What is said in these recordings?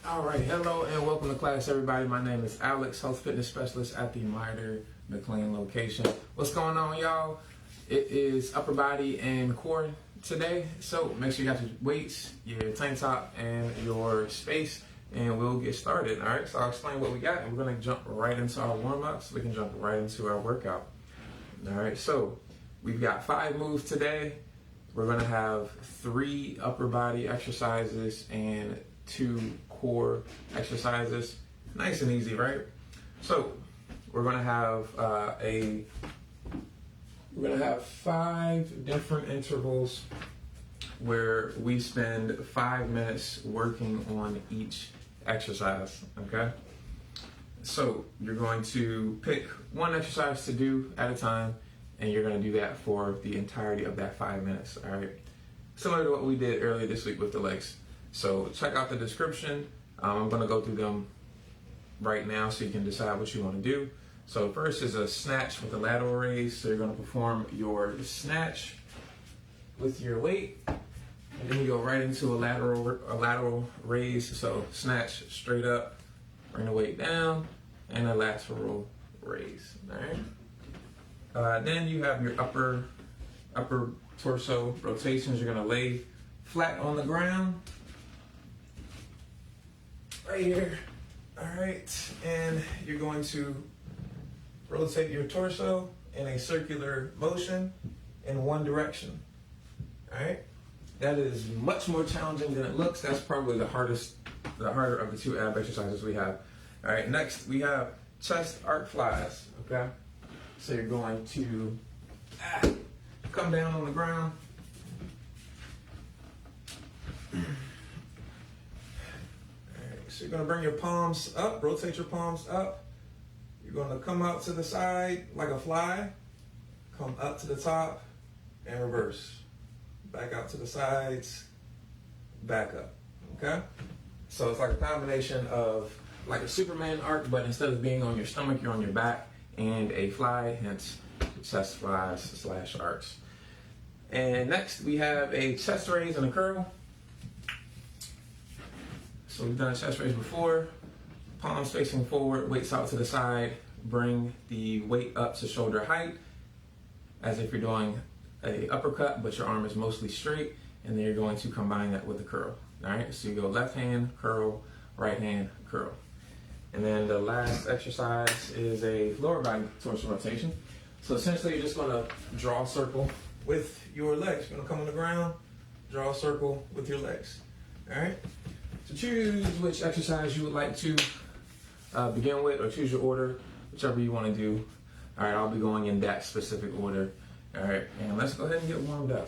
All right, hello and welcome to class, everybody. My name is Alex, health fitness specialist at the Mitre McLean location. What's going on, y'all? It is upper body and core today, so make sure you got your weights, your tank top, and your space, and we'll get started. All right, so I'll explain what we got, and we're gonna jump right into our warm-up so we can jump right into our workout. All right, so we've got 5 moves today. We're gonna have 3 upper body exercises and 2 core exercises. Nice and easy, right? So we're gonna have 5 different intervals where we spend 5 minutes working on each exercise. Okay. So you're going to pick one exercise to do at a time, and you're going to do that for the entirety of that 5 minutes. All right. Similar to what we did earlier this week with the legs. So check out the description. I'm going to go through them right now so you can decide what you want to do. So first is a snatch with a lateral raise. So you're going to perform your snatch with your weight, and then you go right into a lateral raise. So snatch straight up, bring the weight down, and a lateral raise. All right. Then you have your upper torso rotations. You're going to lay flat on the ground. Right here. All right, and you're going to rotate your torso in a circular motion in one direction. All right, that is much more challenging than it looks. That's probably the harder of the 2 ab exercises we have. All right, next we have chest arc flies. Okay, so you're going to come down on the ground. So you're going to bring your palms up, rotate your palms up. You're going to come out to the side like a fly, come up to the top, and reverse. Back out to the sides, back up, okay? So it's like a combination of like a Superman arc, but instead of being on your stomach, you're on your back, and a fly, hence chest flies / arcs. And next we have a chest raise and a curl. So we've done a chest raise before. Palms facing forward, weights out to the side. Bring the weight up to shoulder height as if you're doing a uppercut, but your arm is mostly straight. And then you're going to combine that with a curl. All right, so you go left hand, curl, right hand, curl. And then the last exercise is a lower body torso rotation. So essentially you're just gonna draw a circle with your legs. You're gonna come on the ground, draw a circle with your legs. All right? So choose which exercise you would like to begin with, or choose your order, whichever you want to do. All right, I'll be going in that specific order. All right, and let's go ahead and get warmed up.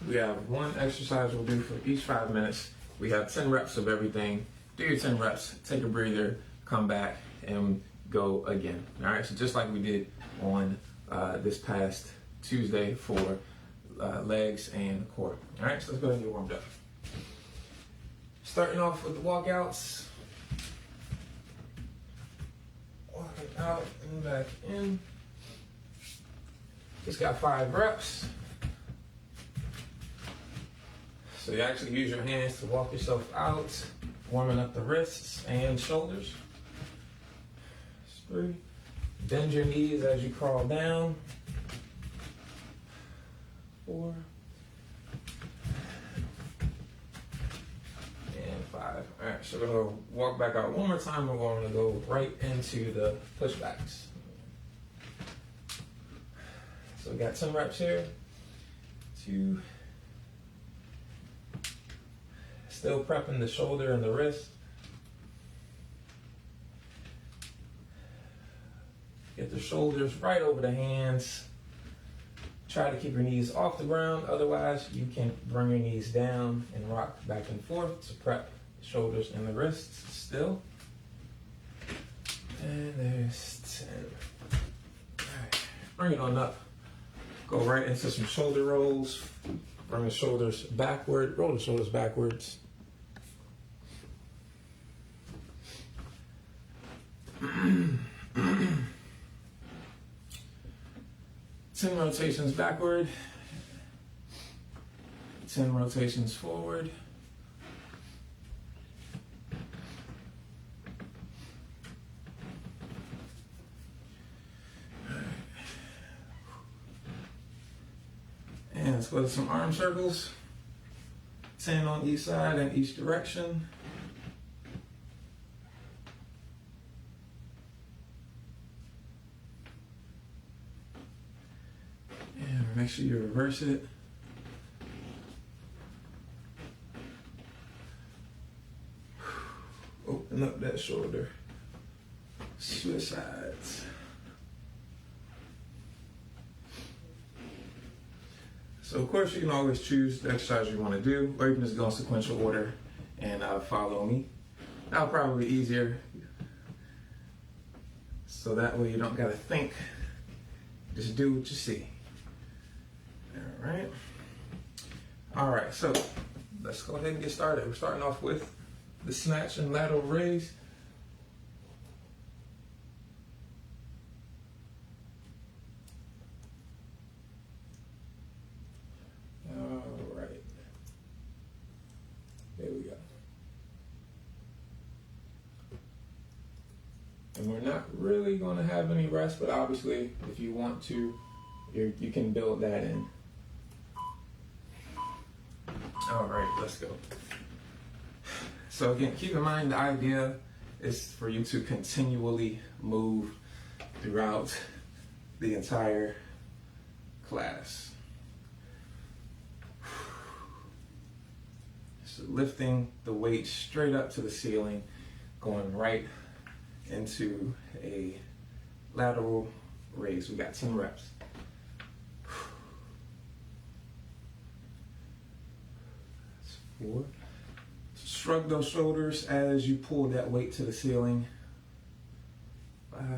We have 1 exercise we'll do for each 5 minutes. We have 10 reps of everything. Do your 10 reps, take a breather, come back, and go again. All right, so just like we did on this past Tuesday for legs and core. All right, so let's go ahead and get warmed up. Starting off with the walkouts. Walking out and back in. Just got 5 reps. So you actually use your hands to walk yourself out, warming up the wrists and shoulders. 3. Bend your knees as you crawl down. 4 and 5. All right, so we're gonna walk back out one more time, and we're gonna go right into the pushbacks. So we got 10 reps here. 2. Still prepping the shoulder and the wrist. Get the shoulders right over the hands. Try to keep your knees off the ground. Otherwise, you can bring your knees down and rock back and forth to prep the shoulders and the wrists still. And there's 10. All right. Bring it on up. Go right into some shoulder rolls. Bring the shoulders backward. Roll the shoulders backwards. 10 rotations backward, 10 rotations forward, let's go to some arm circles. 10 on each side and each direction. And make sure you reverse it. Open up that shoulder. Switch sides. So of course you can always choose the exercise you want to do, or you can just go in sequential order and follow me. That'll probably be easier. So that way you don't gotta think. Just do what you see. All right, so let's go ahead and get started. We're starting off with the snatch and lateral raise. All right, there we go. And we're not really going to have any rest, but obviously if you want to, you can build that in. All right, let's go. So again, keep in mind the idea is for you to continually move throughout the entire class. So lifting the weight straight up to the ceiling, going right into a lateral raise. We got 10 reps. That's 4. Shrug those shoulders as you pull that weight to the ceiling. 5.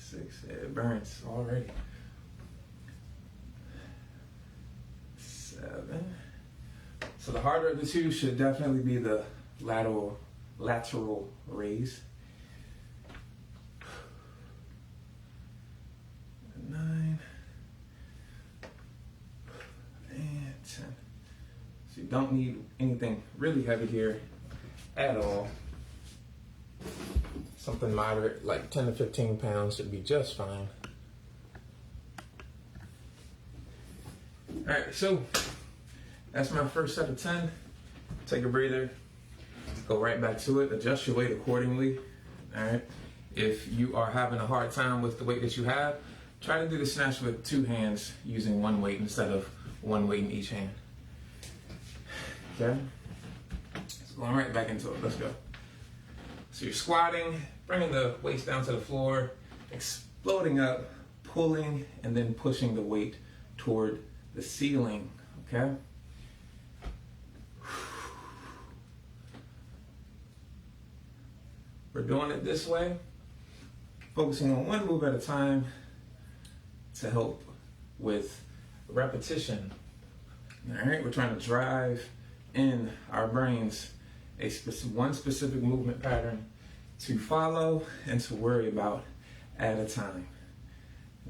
6. It burns already. 7. So the harder of the two should definitely be the lateral raise. 9 and 10. So you don't need anything really heavy here at all. Something moderate, like 10 to 15 pounds should be just fine. All right, so that's my first set of 10. Take a breather, go right back to it, adjust your weight accordingly. All right. If you are having a hard time with the weight that you have, try to do the snatch with 2 hands using one weight instead of one weight in each hand. Okay. So going right back into it. Let's go. So you're squatting, bringing the weights down to the floor, exploding up, pulling, and then pushing the weight toward the ceiling. Okay. We're doing it this way, focusing on one move at a time to help with repetition. All right, we're trying to drive in our brains one specific movement pattern to follow and to worry about at a time.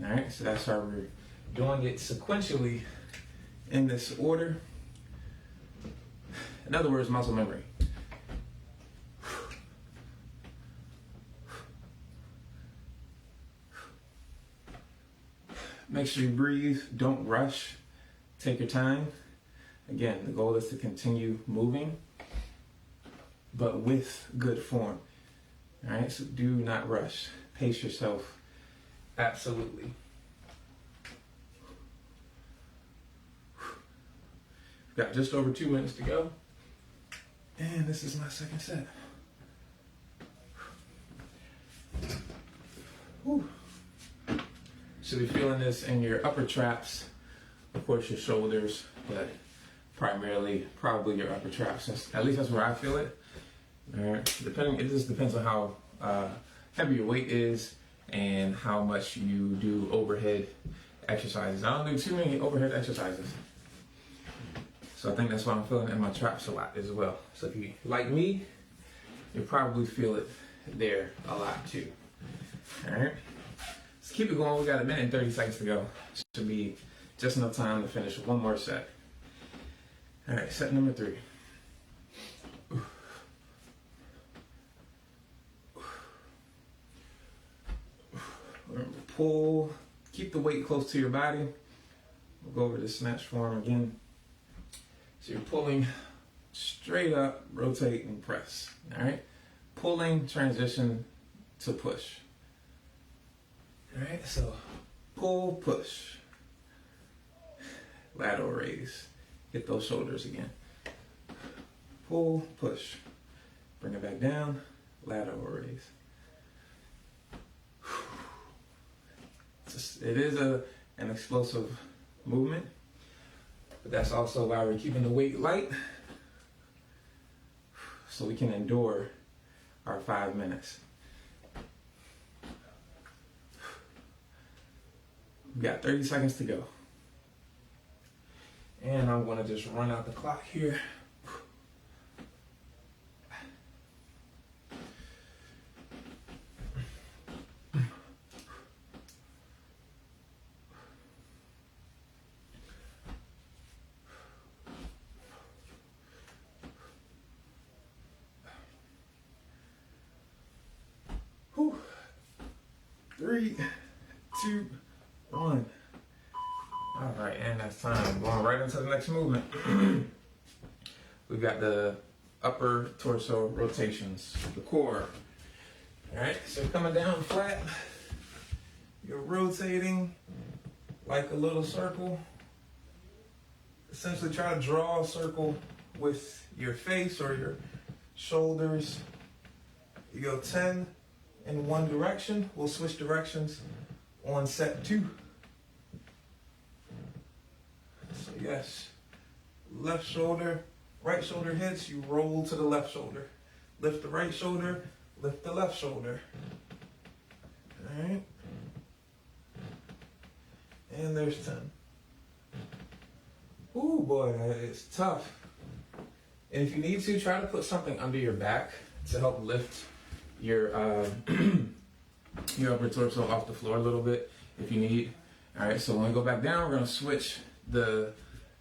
All right, so that's how we're doing it sequentially in this order. In other words, muscle memory. Make sure you breathe, don't rush, take your time. Again, the goal is to continue moving, but with good form. All right, so do not rush. Pace yourself, absolutely. We've got just over 2 minutes to go, and this is my second set. Whew. Should be feeling this in your upper traps, of course your shoulders, but primarily probably your upper traps. At least that's where I feel it. All right. It just depends on how heavy your weight is and how much you do overhead exercises. I don't do too many overhead exercises, so I think that's why I'm feeling in my traps a lot as well. So if you like me, you'll probably feel it there a lot too. All right. Let's keep it going. We got 1 minute and 30 seconds to go. Should be just enough time to finish one more set. All right, set number 3. pull, keep the weight close to your body. We'll go over the snatch form again. So you're pulling straight up, rotate and press. All right, pulling, transition to push. All right, so pull, push, lateral raise. Hit those shoulders again. Pull, push, bring it back down, lateral raise. It is an explosive movement, but that's also why we're keeping the weight light, so we can endure our 5 minutes. We got 30 seconds to go. And I'm gonna just run out the clock here. Whew. 3, 2, 1. All right, and that's time. Going right into the next movement. We've got the upper torso rotations, the core. All right, so coming down flat, you're rotating like a little circle. Essentially try to draw a circle with your face or your shoulders. You go 10 in one direction. We'll switch directions on set 2. So yes, left shoulder, right shoulder hits, you roll to the left shoulder. Lift the right shoulder, lift the left shoulder. All right. And there's 10. Ooh, boy, it's tough. And if you need to, try to put something under your back to help lift your your upper torso off the floor a little bit if you need. All right, so when we go back down, we're gonna switch the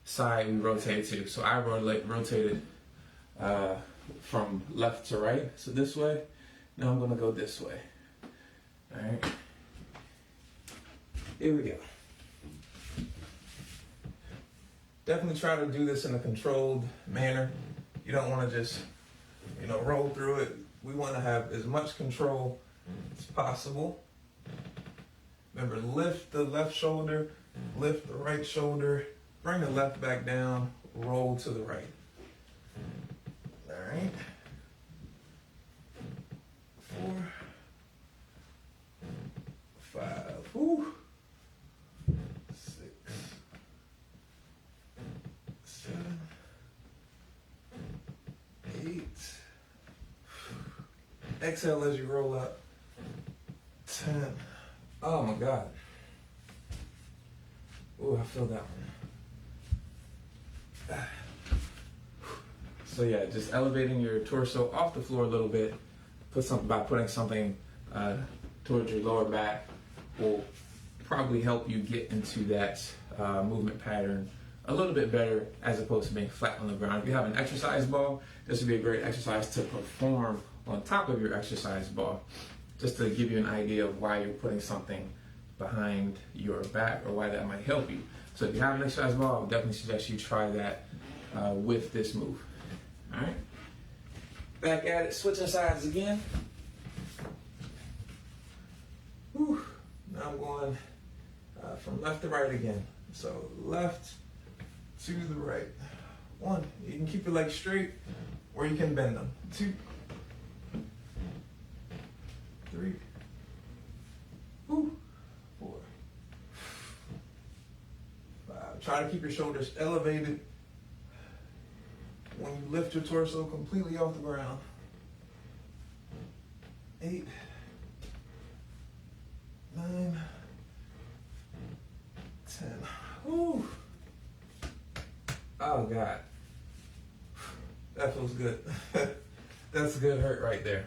side we rotated to. So I rotated from left to right, so this way. Now I'm gonna go this way. All right, here we go. Definitely try to do this in a controlled manner. You don't want to just, roll through it. We want to have as much control as possible. Remember, lift the left shoulder, lift the right shoulder, bring the left back down, roll to the right. All right. 4, 5, whew. 6, 7, 8. Exhale as you roll up. 10. Oh my God. Ooh, I feel that one. So yeah, just elevating your torso off the floor a little bit. By putting something towards your lower back will probably help you get into that movement pattern a little bit better, as opposed to being flat on the ground. If you have an exercise ball, this would be a great exercise to perform on top of your exercise ball, just to give you an idea of why you're putting something behind your back or why that might help you. So if you have an exercise ball, I would definitely suggest you try that with this move. All right, back at it, switching sides again. Whew. Now I'm going from left to right again. So left to the right. 1, you can keep your legs straight or you can bend them. 2, 3, 4, 5. Try to keep your shoulders elevated when you lift your torso completely off the ground. 8, 9, 10. Whew. Oh God, that feels good. That's a good hurt right there.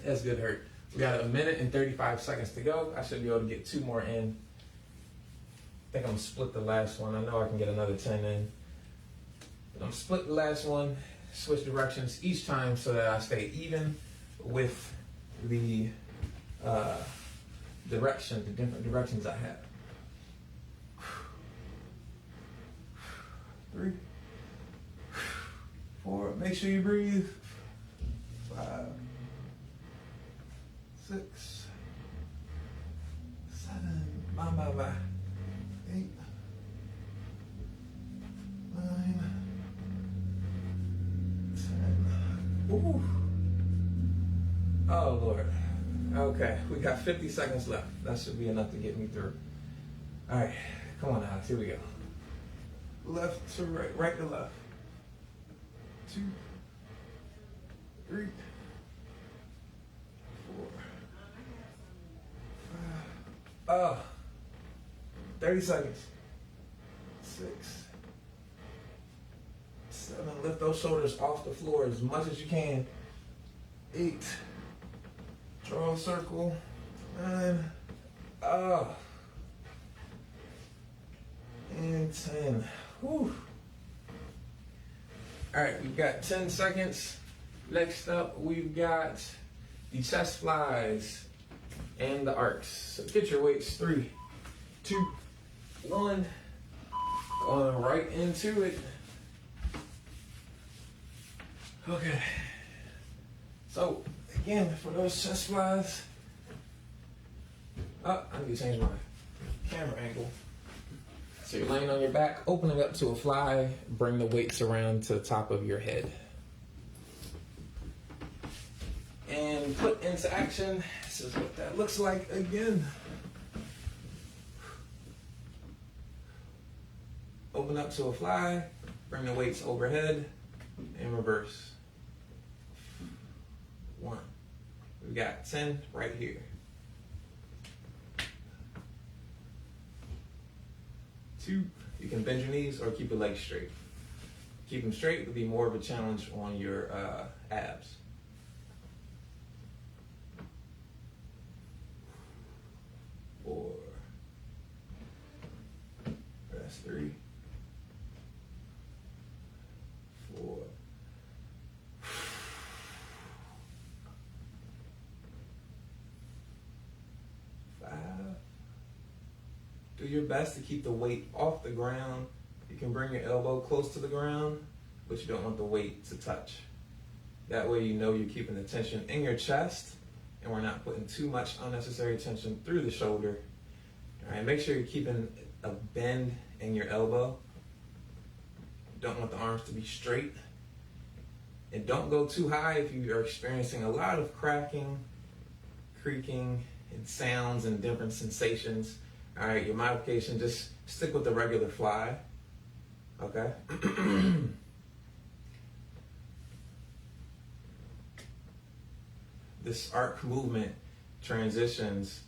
That's good hurt. We got 1 minute and 35 seconds to go. I should be able to get 2 more in. I think I'm gonna split the last one. I know I can get another 10 in. But I'm split the last one, switch directions each time so that I stay even with the direction, the different directions I have. 3, 4, make sure you breathe. 5, 6, 7, my. 8, 9, 10. Ooh. Oh Lord. Okay, we got 50 seconds left. That should be enough to get me through. All right, come on, Alex. Here we go. Left to right, right to left. 2, 3, 4, 5. 30 seconds. 6, 7. Lift those shoulders off the floor as much as you can. 8. Draw a circle. 9. And 10. Whew. All right, we've got 10 seconds. Next up, we've got the chest flies and the arcs. So get your weights. 3, 2, 1. Going right into it. Okay. So again, for those chest flies, I need to change my camera angle. So you're laying on your back, opening up to a fly, bring the weights around to the top of your head. And put into action. This is what that looks like again. Open up to a fly, bring the weights overhead, and reverse. 1. We've got 10 right here. 2, you can bend your knees or keep your legs straight. Keep them straight would be more of a challenge on your abs. 4. That's 3. 4. 5. Do your best to keep the weight off the ground. You can bring your elbow close to the ground, but you don't want the weight to touch. That way you know you're keeping the tension in your chest and we're not putting too much unnecessary tension through the shoulder. All right, make sure you're keeping a bend in your elbow. You don't want the arms to be straight. And don't go too high if you are experiencing a lot of cracking, creaking, and sounds and different sensations. All right, your modification, just stick with the regular fly, okay? This arc movement transitions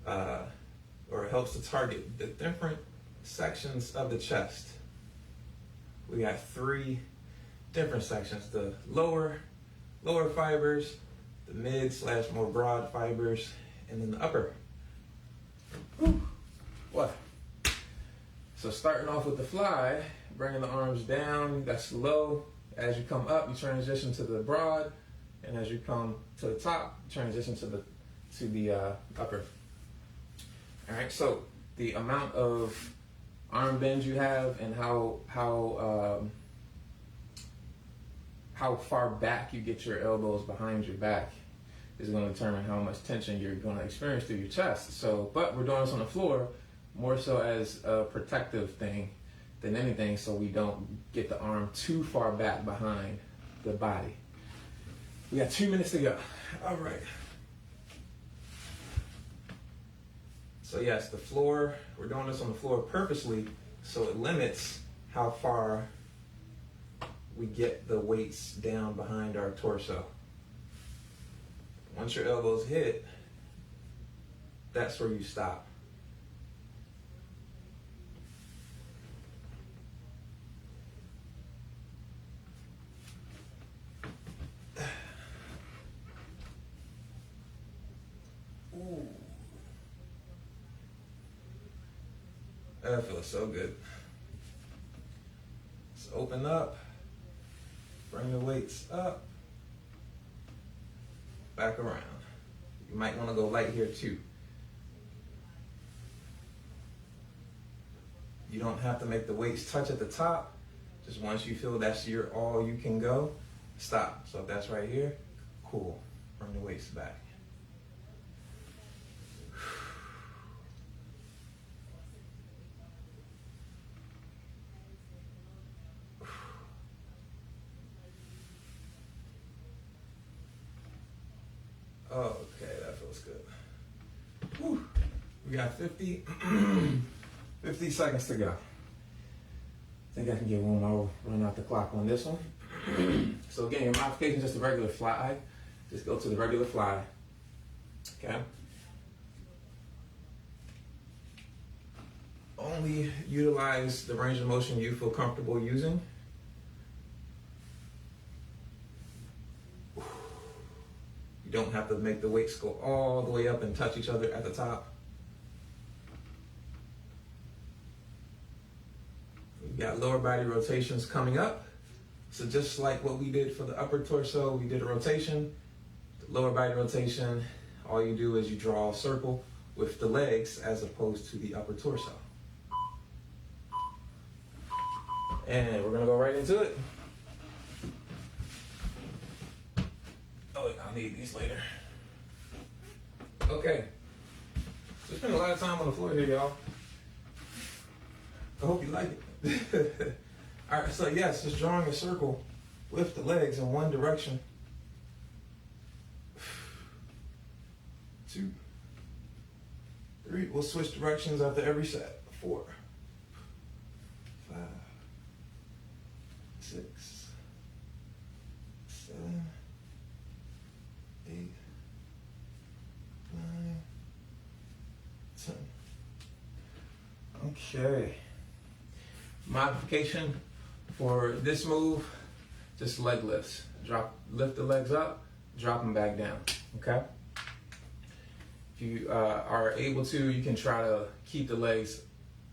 or helps to target the different sections of the chest. We got 3 different sections: the lower fibers, the mid/more broad fibers, and then the upper. Whew. What? So starting off with the fly, bringing the arms down, that's low. As you come up, you transition to the broad, and as you come to the top, transition to the upper. All right. So the amount of arm bend you have and how far back you get your elbows behind your back is going to determine how much tension you're going to experience through your chest. So, but we're doing this on the floor more so as a protective thing than anything, so we don't get the arm too far back behind the body. We got 2 minutes to go. All right. So yes, the floor, we're doing this on the floor purposely so it limits how far we get the weights down behind our torso. Once your elbows hit, that's where you stop. Ooh. That feels so good. Let's open up, bring the weights up, back around. You might want to go light here too. You don't have to make the weights touch at the top. Just once you feel that's all you can go, stop. So if that's right here, cool. Bring the weights back. Okay, that feels good. Whew. We got 50 seconds to go. I think I can get one more run out the clock on this one. So again, your modification is just a regular fly. Just go to the regular fly. Okay. Only utilize the range of motion you feel comfortable using. You don't have to make the weights go all the way up and touch each other at the top. We've got lower body rotations coming up. So just like what we did for the upper torso, we did a rotation. The lower body rotation, all you do is you draw a circle with the legs as opposed to the upper torso. And we're gonna go right into it. Oh, I'll need these later. Okay. So spend a lot of time on the floor here, y'all. I hope you like it. All right, so yes, just drawing a circle with the legs in one direction. 2, 3. We'll switch directions after every set. 4, 5, 6, 7, 8, 9, 10. Okay. Modification for this move, just leg lifts. Lift the legs up, drop them back down. Okay. If you are able to, you can try to keep the legs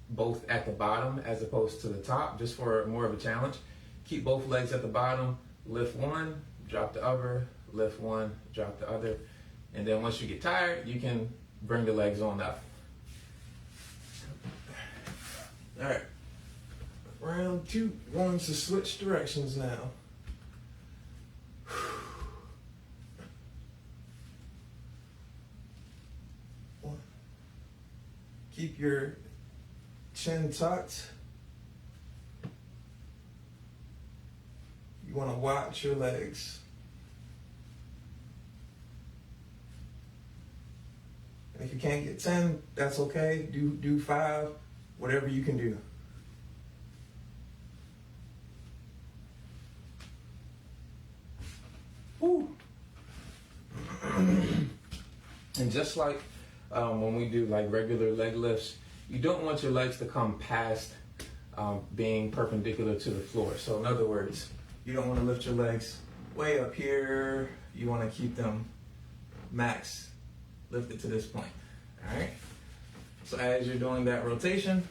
both at the bottom as opposed to the top, just for more of a challenge. Keep both legs at the bottom, lift one, drop the other, lift one, drop the other. And then once you get tired, you can bring the legs on up. All right. Round 2, going to switch directions now. One. Keep your chin tucked. You want to watch your legs. And if you can't get 10, that's okay. Do 5, whatever you can do. Woo. And just like when we do like regular leg lifts, you don't want your legs to come past being perpendicular to the floor. So in other words, you don't want to lift your legs way up here. You want to keep them max lifted to this point. All right. So as you're doing that rotation,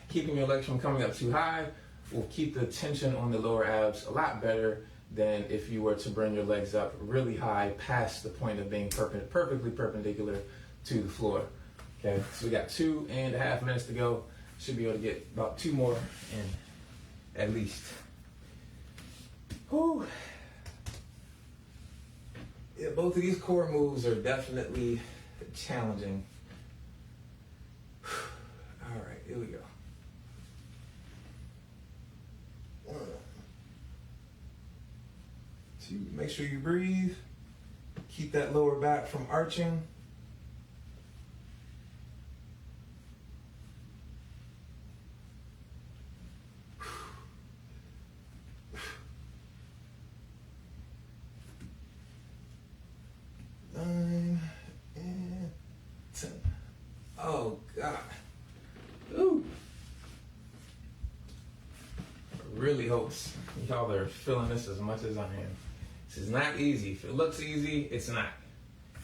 keeping your legs from coming up too high will keep the tension on the lower abs a lot better than if you were to bring your legs up really high past the point of being perfectly perpendicular to the floor. Okay, so we got 2.5 minutes to go. Should be able to get about 2 more in at least. Whew. Yeah, both of these core moves are definitely challenging. All right, here we go. 1, 2, make sure you breathe. Keep that lower back from arching. 9 and 10. Oh God. Ooh. I really hope y'all are feeling this as much as I am. This is not easy. If it looks easy, it's not.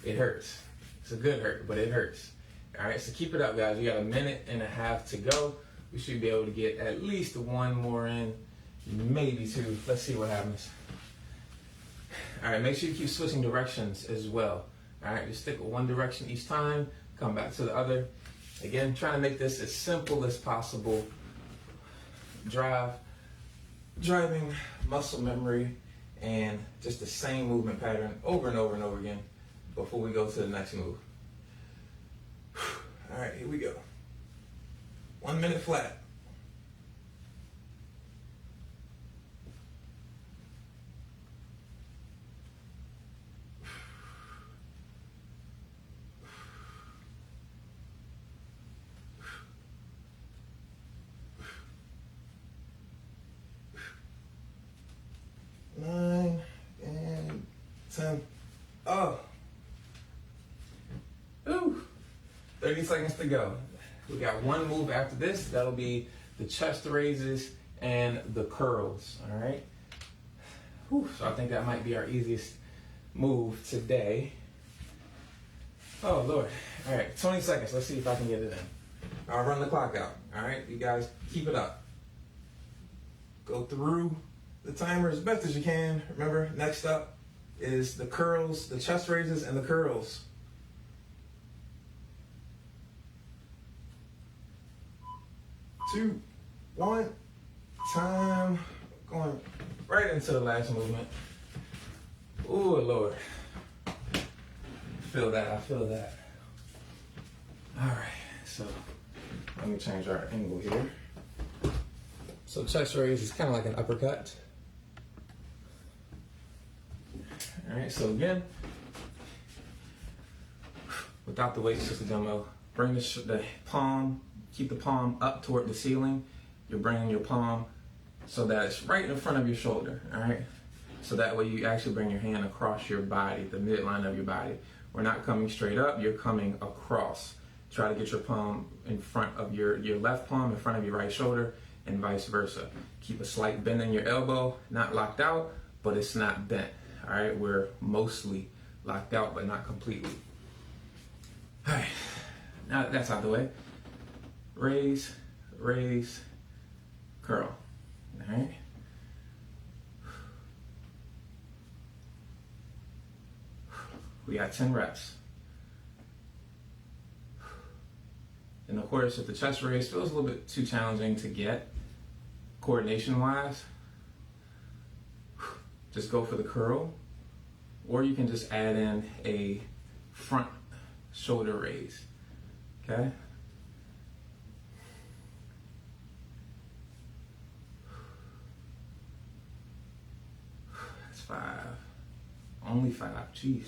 It hurts. It's a good hurt, but it hurts. All right, so keep it up, guys. We got 1.5 minutes to go. We should be able to get at least 1 more in, maybe 2. Let's see what happens. All right, make sure you keep switching directions as well. All right, just stick with one direction each time. Come back to the other. Again, trying to make this as simple as possible. Driving muscle memory and just the same movement pattern over and over and over again before we go to the next move. All right, here we go. 1 minute flat. Nine and 10. Oh. Ooh. 30 seconds to go. We got one move after this. That'll be the chest raises and the curls. All right. Whew. So I think that might be our easiest move today. Oh, Lord. All right. 20 seconds. Let's see if I can get it in. I'll run the clock out. All right. You guys keep it up. Go through the timer as best as you can. Remember, next up is the curls, the chest raises, and the curls. 2, 1, time. Going right into the last movement. Ooh, Lord. Feel that, I feel that. All right, so let me change our angle here. So chest raise is kind of like an uppercut. All right, so again, without the weight, just a dumbbell. Bring the palm, keep the palm up toward the ceiling. You're bringing your palm so that it's right in front of your shoulder, all right? So that way you actually bring your hand across your body, the midline of your body. We're not coming straight up, you're coming across. Try to get your palm in front of your left palm in front of your right shoulder and vice versa. Keep a slight bend in your elbow, not locked out, but it's not bent. All right, we're mostly locked out, but not completely. All right, now that that's out of the way, raise, raise, curl. All right. We got 10 reps. And of course, if the chest raise feels a little bit too challenging to get, coordination-wise, just go for the curl, or you can just add in a front shoulder raise, okay? That's 5, only 5, jeez.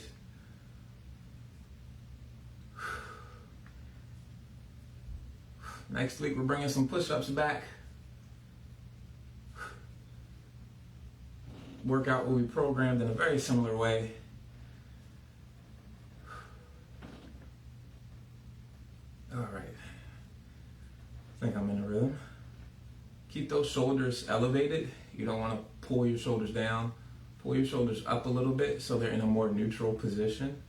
Next week, we're bringing some push-ups back. Workout will be programmed in a very similar way. All right. I think I'm in a rhythm. Keep those shoulders elevated. You don't want to pull your shoulders down. Pull your shoulders up a little bit so they're in a more neutral position.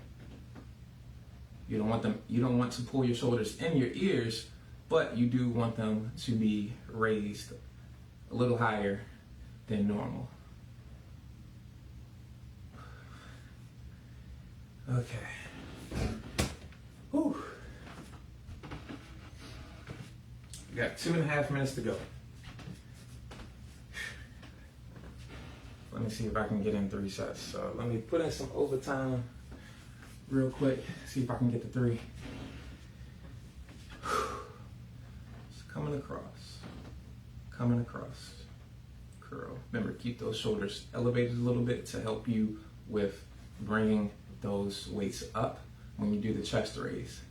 You don't want to pull your shoulders in your ears, but you do want them to be raised a little higher than normal. Okay. Whew. We got 2.5 minutes to go. Let me see if I can get in 3 sets. So let me put in some overtime real quick, see if I can get to 3. Coming across, curl. Remember, keep those shoulders elevated a little bit to help you with bringing those weights up when you do the chest raise.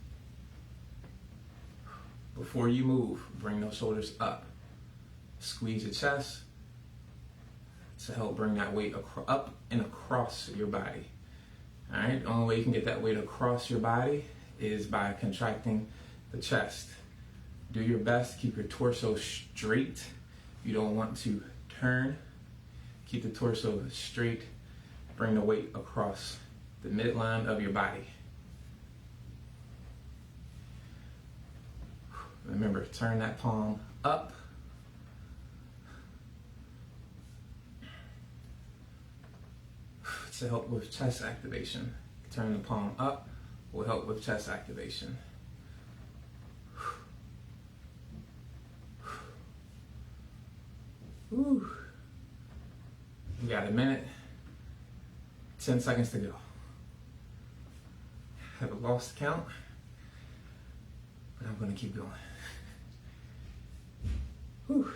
Before you move, bring those shoulders up. Squeeze your chest to help bring that weight up and across your body. All right, the only way you can get that weight across your body is by contracting the chest. Do your best to keep your torso straight. You don't want to turn. Keep the torso straight. Bring the weight across the midline of your body. Remember, turn that palm up. To help with chest activation. Turn the palm up will help with chest activation. Whew. We got a minute, 10 seconds to go. Haven't lost count, but I'm gonna keep going. Whew.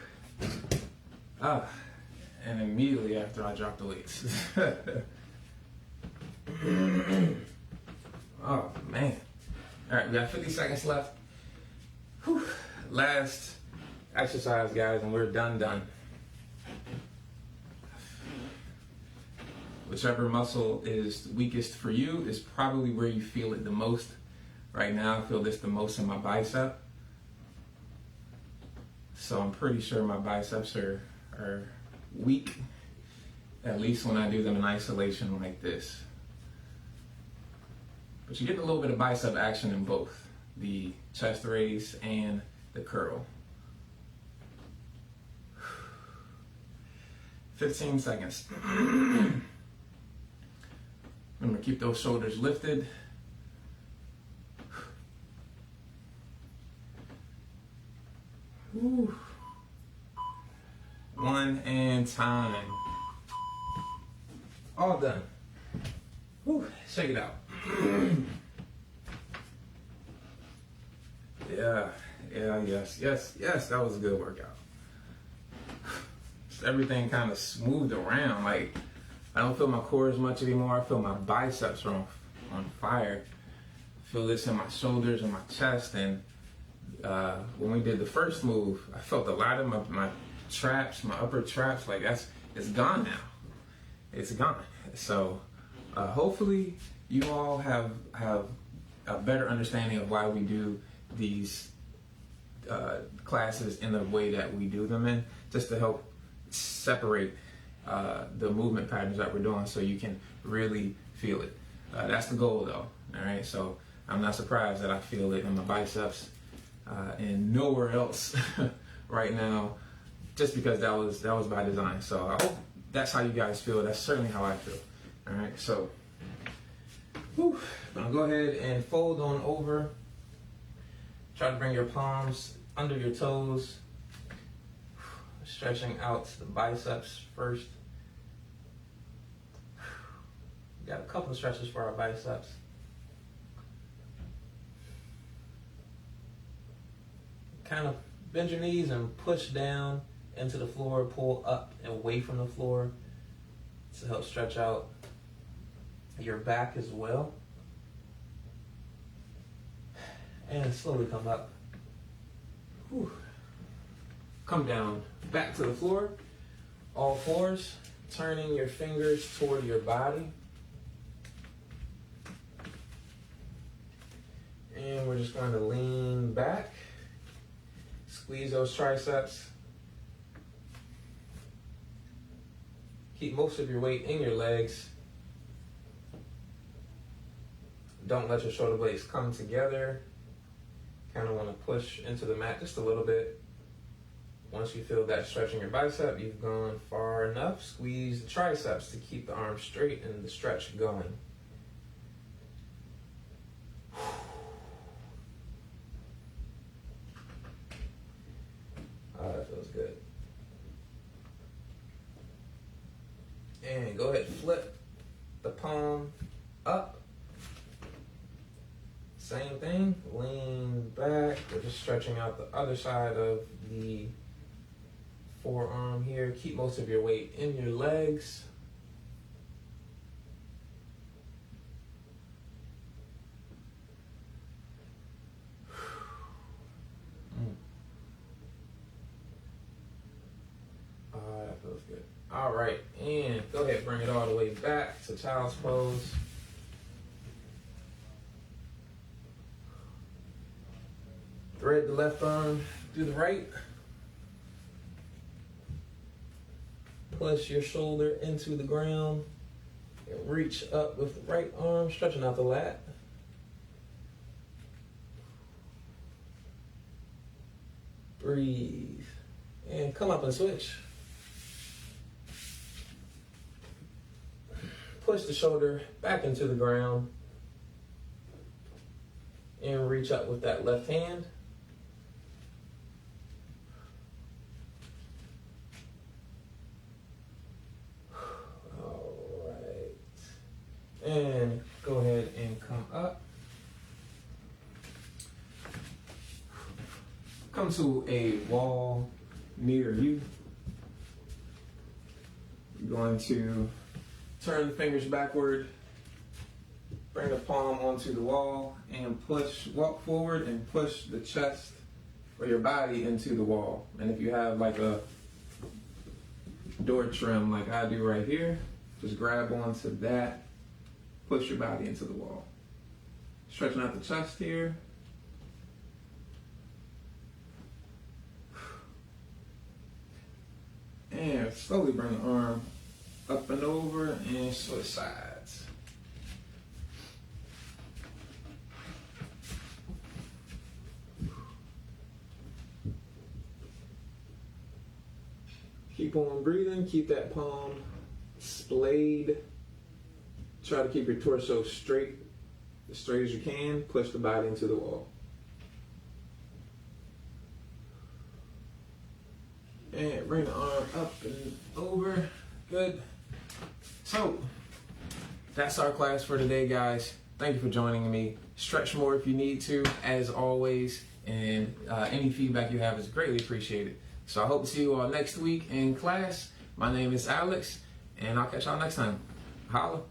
And immediately after I drop the weights. Oh man. All right, we got 50 seconds left. Whew. Last exercise, guys, and we're done. Whichever muscle is weakest for you is probably where you feel it the most. Right now, I feel this the most in my bicep. So I'm pretty sure my biceps are weak, at least when I do them in isolation like this. But you get a little bit of bicep action in both, the chest raise and the curl. 15 seconds. Remember, keep those shoulders lifted. Whew. 1 and time. All done. Whew. Check it out. Yes, that was a good workout. Just everything kind of smoothed around. Like, I don't feel my core as much anymore. I feel my biceps are on fire. I feel this in my shoulders and my chest. And when we did the first move, I felt a lot of my traps, my upper traps, like it's gone now. It's gone. So hopefully you all have a better understanding of why we do these classes in the way that we do them in, just to help separate the movement patterns that we're doing so you can really feel it. That's the goal though, all right? So I'm not surprised that I feel it in my biceps and nowhere else right now, just because that was by design. So I hope that's how you guys feel. That's certainly how I feel, all right? So now go ahead and fold on over. Try to bring your palms under your toes, stretching out the biceps first. Got a couple of stretches for our biceps. Kind of bend your knees and push down into the floor, pull up and away from the floor to help stretch out your back as well. And slowly come up. Whew. Come down, back to the floor, all fours, turning your fingers toward your body. And we're just going to lean back, squeeze those triceps. Keep most of your weight in your legs. Don't let your shoulder blades come together. Kind of want to push into the mat just a little bit. Once you feel that stretch in your bicep, you've gone far enough. Squeeze the triceps to keep the arms straight and the stretch going. Oh, that feels good. And go ahead and flip the palm up. Same thing, lean back. We're just stretching out the other side of the forearm here. Keep most of your weight in your legs. That feels good. All right, and go ahead, bring it all the way back to child's pose. Thread the left arm through the right. Push your shoulder into the ground and reach up with the right arm, stretching out the lat. Breathe. And come up and switch. Push the shoulder back into the ground and reach up with that left hand. come to a wall near you. You're going to turn the fingers backward, bring the palm onto the wall, and walk forward and push the chest or your body into the wall. And if you have like a door trim like I do right here, just grab onto that, push your body into the wall. Stretching out the chest here. And slowly bring the arm up and over and switch sides. Keep on breathing, keep that palm splayed. Try to keep your torso straight, as straight as you can. Push the body into the wall. And bring the arm up and over. Good. So, that's our class for today, guys. Thank you for joining me. Stretch more if you need to, as always. And any feedback you have is greatly appreciated. So I hope to see you all next week in class. My name is Alex, and I'll catch y'all next time. Holla.